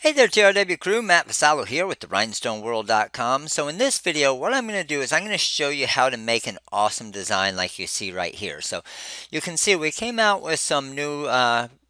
Hey there TRW crew, Matt Vassallo here with the RhinestoneWorld.com. So in this video, what I'm going to do is I'm going to show you how to make an awesome design like you see right here. So you can see we came out with some new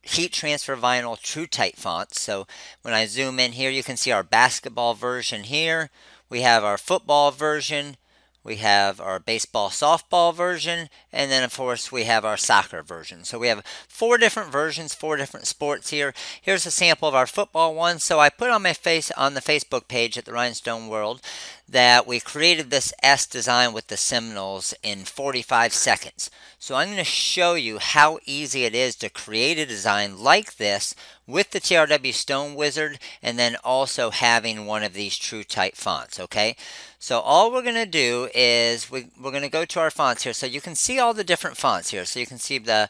heat transfer vinyl true type fonts. So when I zoom in here, you can see our basketball version here. We have our football version. We have our baseball softball version, and then of course we have our soccer version. So we have 4 different versions, 4 different sports here. Here's a sample of our football one. So I put on the Facebook page at the Rhinestone World that we created this S design with the Seminoles in 45 seconds. So I'm going to show you how easy it is to create a design like this with the TRW Stone Wizard, and then also having one of these true type fonts. Okay, so all we're going to do is we're going to go to our fonts here. So you can see all the different fonts here. So you can see the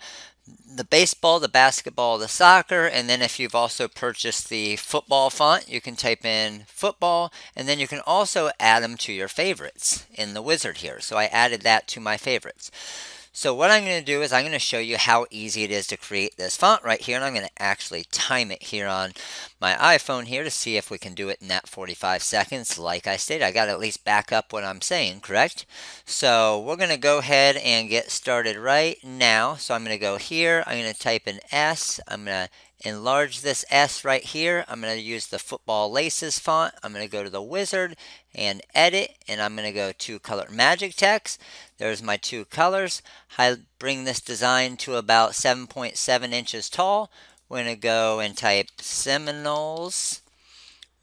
baseball, the basketball, the soccer, and then if you've also purchased the football font, you can type in football, and then you can also add them to your favorites in the wizard here. So I added that to my favorites. So what I'm going to do is I'm going to show you how easy it is to create this font right here, and I'm going to actually time it here on my iPhone here to see if we can do it in that 45 seconds. Like I stated, I got to at least back up what I'm saying, correct? So we're going to go ahead and get started right now. So I'm going to go here, I'm going to type in S, I'm going to enlarge this S right here. I'm going to use the football laces font. I'm going to go to the wizard and edit, and I'm going to go to color magic text. There's my 2 colors. I bring this design to about 7.7 inches tall. We're going to go and type Seminoles.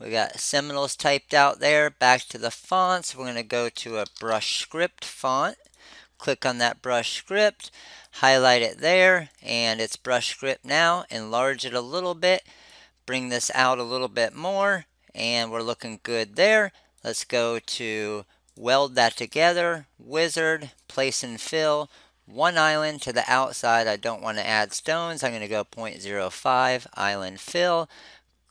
We got Seminoles typed out there. Back to the fonts. We're going to go to a brush script font. Click on that brush script, highlight it there, and it's brush script now. Enlarge it a little bit, bring this out a little bit more, and we're looking good there. Let's go to weld that together, wizard, place and fill, 1 island to the outside. I don't want to add stones. I'm going to go 0.05 island fill.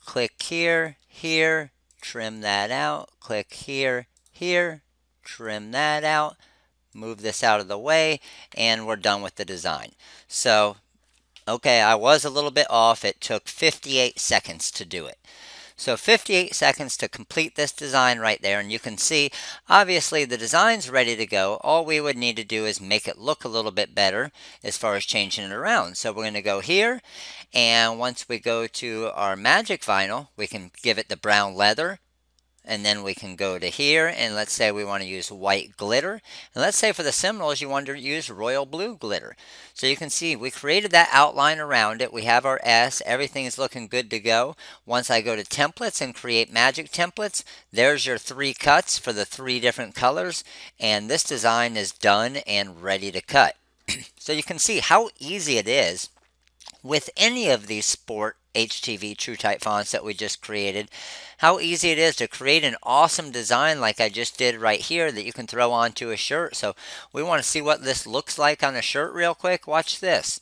Click here, here, trim that out. Click here, here, trim that out. Move this out of the way, and we're done with the design. So, okay, I was a little bit off. It took 58 seconds to do it. So 58 seconds to complete this design right there, and you can see obviously the design's ready to go. All we would need to do is make it look a little bit better as far as changing it around. So we're going to go here, and once we go to our magic vinyl, we can give it the brown leather. And then we can go to here, and let's say we want to use white glitter. And let's say for the Seminoles you want to use royal blue glitter. So you can see we created that outline around it. We have our S. Everything is looking good to go. Once I go to templates and create magic templates, there's your 3 cuts for the 3 different colors. And this design is done and ready to cut. So you can see how easy it is with any of these sport HTV true type fonts that we just created, how easy it is to create an awesome design like I just did right here that you can throw onto a shirt. So we want to see what this looks like on a shirt real quick. Watch this.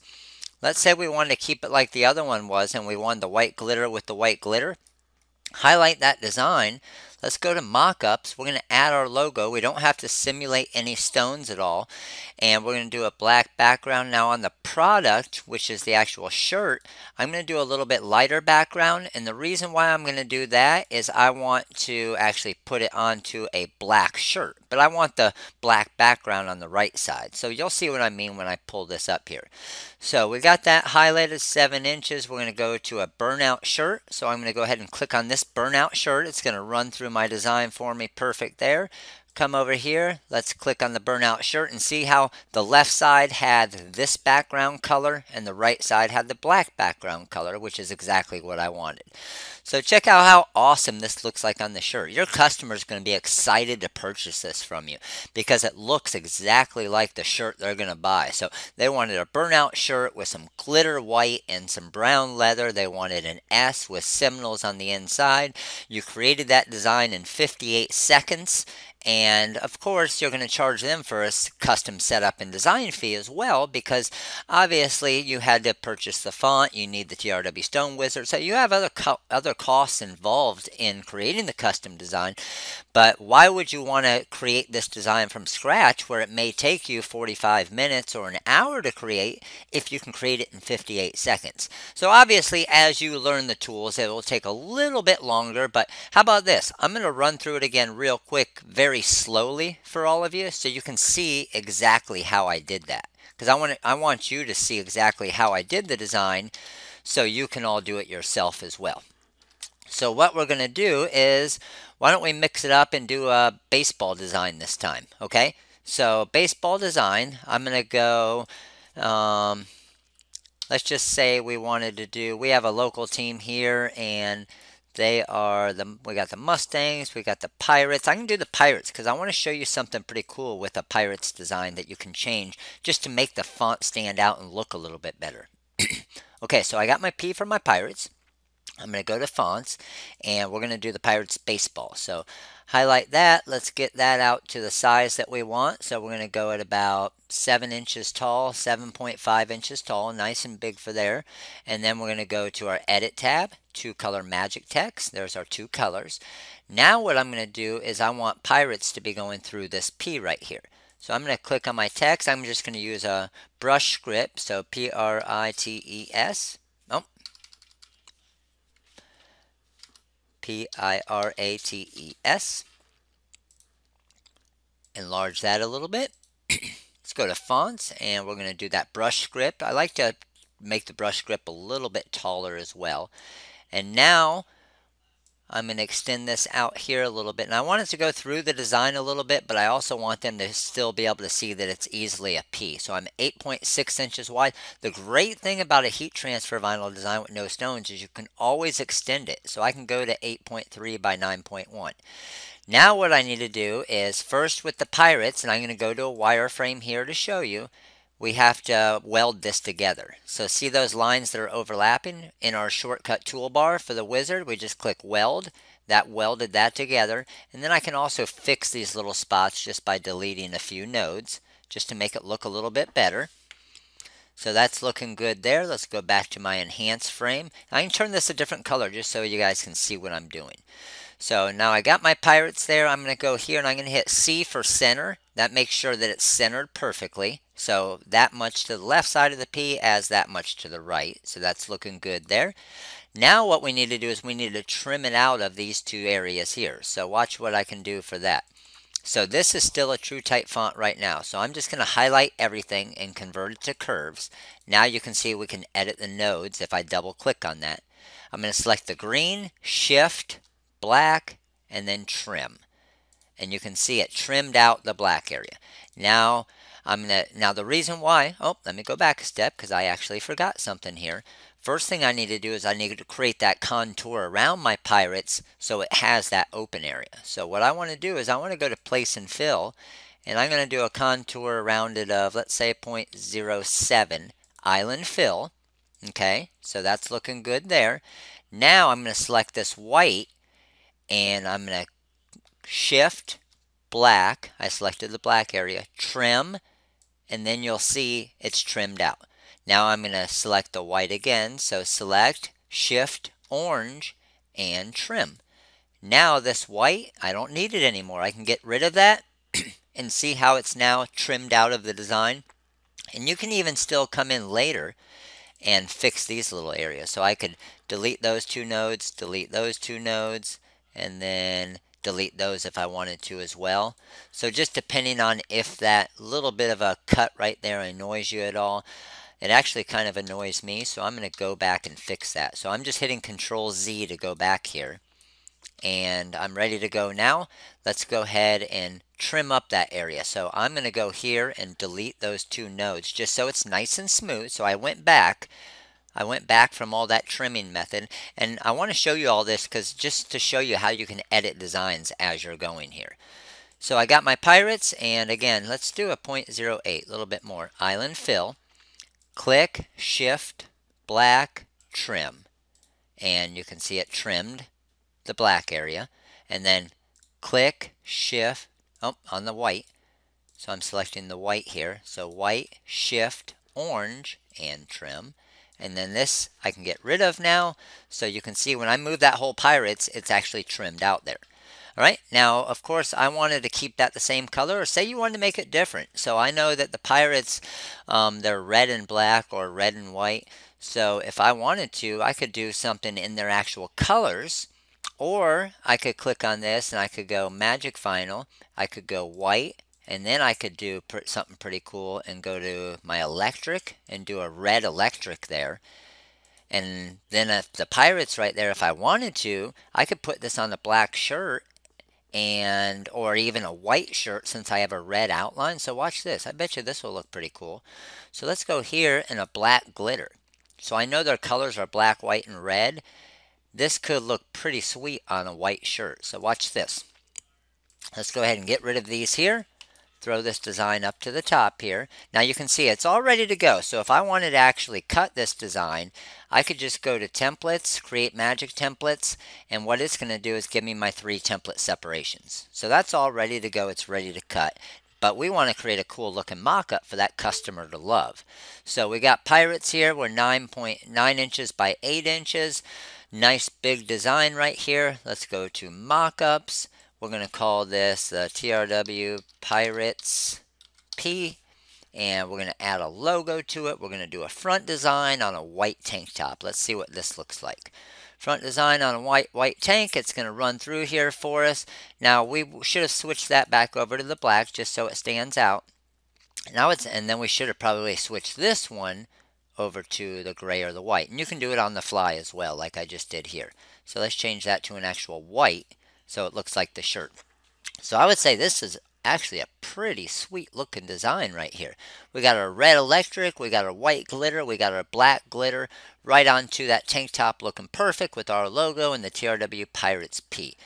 Let's say we wanted to keep it like the other one was, and we wanted the white glitter with the white glitter. Highlight that design. Let's go to mockups. We're going to add our logo. We don't have to simulate any stones at all. And we're going to do a black background. Now on the product, which is the actual shirt, I'm going to do a little bit lighter background. And the reason why I'm going to do that is I want to actually put it onto a black shirt. But I want the black background on the right side. So you'll see what I mean when I pull this up here. So we got that highlighted 7 inches. We're going to go to a burnout shirt. So I'm going to go ahead and click on this burnout shirt. It's going to run through my design for me perfect there. Come over here, let's click on the burnout shirt and see how the left side had this background color and the right side had the black background color, which is exactly what I wanted. So check out how awesome this looks like on the shirt. Your customer is going to be excited to purchase this from you because it looks exactly like the shirt they're going to buy. So they wanted a burnout shirt with some glitter white and some brown leather. They wanted an S with Seminoles on the inside. You created that design in 58 seconds. And of course, you're going to charge them for a custom setup and design fee as well, because obviously you had to purchase the font, you need the TRW Stone Wizard, so you have other costs involved in creating the custom design. But why would you want to create this design from scratch where it may take you 45 minutes or an hour to create if you can create it in 58 seconds? So obviously, as you learn the tools, it will take a little bit longer, but how about this? I'm going to run through it again real quick, very slowly for all of you, so you can see exactly how I did that. Because I want you to see exactly how I did the design so you can all do it yourself as well. So what we're going to do is, why don't we mix it up and do a baseball design this time, okay? So baseball design, I'm going to go, let's just say we wanted to do, we have a local team here, and they are, we got the Mustangs, we got the Pirates. I can do the Pirates because I want to show you something pretty cool with a Pirates design that you can change just to make the font stand out and look a little bit better. Okay, so I got my P for my Pirates. I'm going to go to fonts, and we're going to do the Pirates baseball. So highlight that. Let's get that out to the size that we want. So we're going to go at about 7 inches tall, 7.5 inches tall, nice and big for there. And then we're going to go to our Edit tab, 2-color magic text. There's our 2 colors. Now what I'm going to do is I want Pirates to be going through this P right here. So I'm going to click on my text. I'm just going to use a brush script, so P-R-I-T-E-S. P-I-R-A-T-E-S. Enlarge that a little bit. Let's go to fonts, and we're going to do that brush script. I like to make the brush script a little bit taller as well. And now I'm going to extend this out here a little bit. And I want it to go through the design a little bit, but I also want them to still be able to see that it's easily a P. So I'm 8.6 inches wide. The great thing about a heat transfer vinyl design with no stones is you can always extend it. So I can go to 8.3 by 9.1. Now what I need to do is, first with the Pirates, and I'm going to go to a wireframe here to show you, we have to weld this together. So see those lines that are overlapping? In our shortcut toolbar for the wizard, we just click weld. That welded that together. And then I can also fix these little spots just by deleting a few nodes, just to make it look a little bit better. So that's looking good there. Let's go back to my enhance frame. I can turn this a different color just so you guys can see what I'm doing. So now I got my Pirates there. I'm going to go here and I'm going to hit C for center. That makes sure that it's centered perfectly. So that much to the left side of the P as that much to the right. So that's looking good there. Now what we need to do is we need to trim it out of these 2 areas here. So watch what I can do for that. So this is still a true type font right now. So I'm just going to highlight everything and convert it to curves. Now you can see we can edit the nodes if I double click on that. I'm going to select the green, shift, black, and then trim. And you can see it trimmed out the black area. Now the reason why, let me go back a step because I actually forgot something here. First thing I need to do is I need to create that contour around my Pirates so it has that open area. So what I want to do is I want to go to place and fill, and I'm going to do a contour around it of, let's say, 0.07 island fill. Okay, so that's looking good there. Now I'm going to select this white, and I'm going to shift black. I selected the black area, trim, and then you'll see it's trimmed out. Now I'm going to select the white again, so select, shift, orange, and trim. Now this white, I don't need it anymore. I can get rid of that and see how it's now trimmed out of the design. And you can even still come in later and fix these little areas. So I could delete those 2 nodes, delete those 2 nodes, and then delete those if I wanted to as well. So just depending on if that little bit of a cut right there annoys you at all. It actually kind of annoys me, so I'm going to go back and fix that. So I'm just hitting Control Z to go back here. And I'm ready to go now. Let's go ahead and trim up that area. So I'm going to go here and delete those 2 nodes just so it's nice and smooth. So I went back from all that trimming method, and I want to show you all this because just to show you how you can edit designs as you're going here. So I got my Pirates, and again, let's do a 0.08, a little bit more. Island fill, click, shift, black, trim, and you can see it trimmed the black area, and then click, shift, on the white. So I'm selecting the white here. So white, shift, orange, and trim. And then this I can get rid of now. So you can see when I move that whole Pirates, it's actually trimmed out there. All right, now of course I wanted to keep that the same color, or say you wanted to make it different. So I know that the pirates, they're red and black or red and white. So if I wanted to, I could do something in their actual colors, or I could click on this and I could go Magic Vinyl. I could go white, and then I could do something pretty cool and go to my electric and do a red electric there. And then at the pirates right there, if I wanted to, I could put this on a black shirt, and or even a white shirt since I have a red outline. So watch this. I bet you this will look pretty cool. So let's go here in a black glitter. So I know their colors are black, white, and red. This could look pretty sweet on a white shirt. So watch this. Let's go ahead and get rid of these here. Throw this design up to the top here. Now you can see it's all ready to go. So if I wanted to actually cut this design, I could just go to templates, create magic templates, and what it's going to do is give me my 3 template separations. So that's all ready to go. It's ready to cut. But we want to create a cool looking mock-up for that customer to love. So we got pirates here. We're 9.9 inches by 8 inches. Nice big design right here. Let's go to mock-ups. We're going to call this TRW Pirates P, and we're going to add a logo to it. We're going to do a front design on a white tank top. Let's see what this looks like. Front design on a white tank. It's going to run through here for us. Now we should have switched that back over to the black just so it stands out. Now and then we should have probably switched this one over to the gray or the white. And you can do it on the fly as well, like I just did here. So let's change that to an actual white, so it looks like the shirt. So I would say this is actually a pretty sweet looking design right here. We got our red electric, we got our white glitter, we got our black glitter right onto that tank top, looking perfect with our logo and the TRW Pirates P.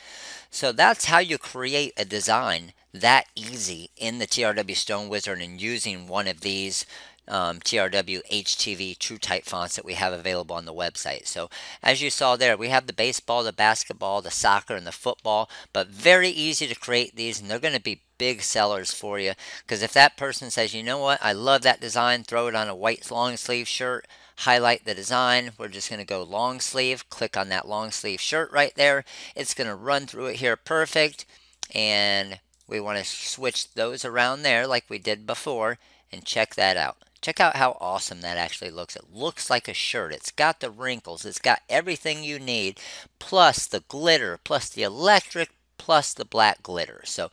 So that's how you create a design that easy in the TRW Stone Wizard, and using one of these TRW HTV True Type fonts that we have available on the website. So as you saw there, we have the baseball, the basketball, the soccer, and the football, but very easy to create these, and they're going to be big sellers for you, because if that person says, you know what, I love that design, throw it on a white long sleeve shirt, highlight the design, we're just going to go long sleeve, click on that long sleeve shirt right there, it's going to run through it here perfect, and we want to switch those around there like we did before, and check that out. Check out how awesome that actually looks. It looks like a shirt. It's got the wrinkles. It's got everything you need, plus the glitter, plus the electric, plus the black glitter. So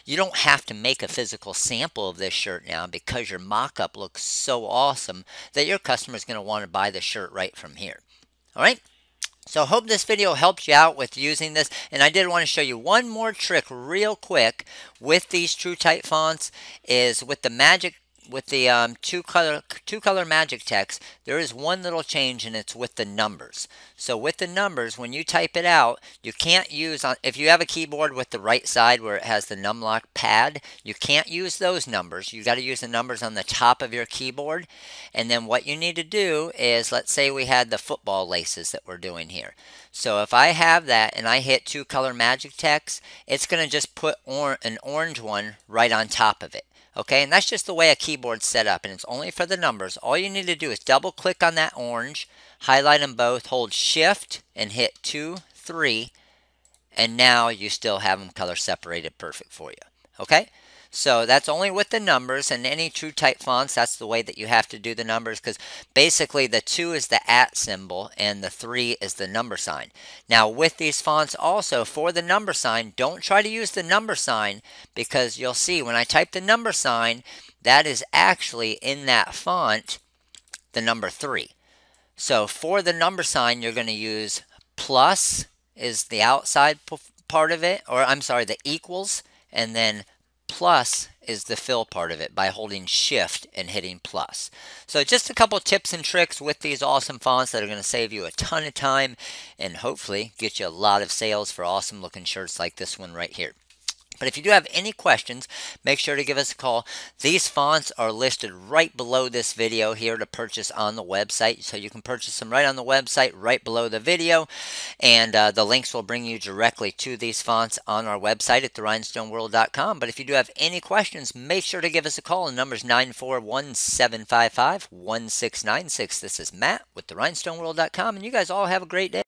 you don't have to make a physical sample of this shirt now, because your mock-up looks so awesome that your customer is going to want to buy the shirt right from here. All right? So I hope this video helped you out with using this. And I did want to show you one more trick real quick with these True Type fonts, is with the magic, with the two color magic text, there is one little change, and it's with the numbers. So with the numbers, when you type it out, you can't use, if you have a keyboard with the right side where it has the numlock pad, you can't use those numbers. You got to use the numbers on the top of your keyboard. And then what you need to do is, let's say we had the football laces that we're doing here. So if I have that and I hit two color magic text, it's going to just put an orange one right on top of it. Okay, and that's just the way a keyboard's set up, and it's only for the numbers. All you need to do is double click on that orange, highlight them both, hold shift and hit 2, 3, and now you still have them color separated perfect for you. Okay, so that's only with the numbers, and any True Type fonts, that's the way that you have to do the numbers, because basically the 2 is the @ symbol and the 3 is the number sign. Now with these fonts also, for the number sign, don't try to use the number sign, because you'll see when I type the number sign, that is actually in that font the number 3. So for the number sign, you're going to use plus is the outside part of it, or I'm sorry, the equals, and then plus is the fill part of it by holding shift and hitting plus. So just a couple tips and tricks with these awesome fonts that are going to save you a ton of time and hopefully get you a lot of sales for awesome looking shirts like this one right here. But if you do have any questions, make sure to give us a call. These fonts are listed right below this video here to purchase on the website. So you can purchase them right on the website, right below the video. And the links will bring you directly to these fonts on our website at rhinestoneworld.com. But if you do have any questions, make sure to give us a call. The number is 941-755-1696. This is Matt with rhinestoneworld.com. And you guys all have a great day.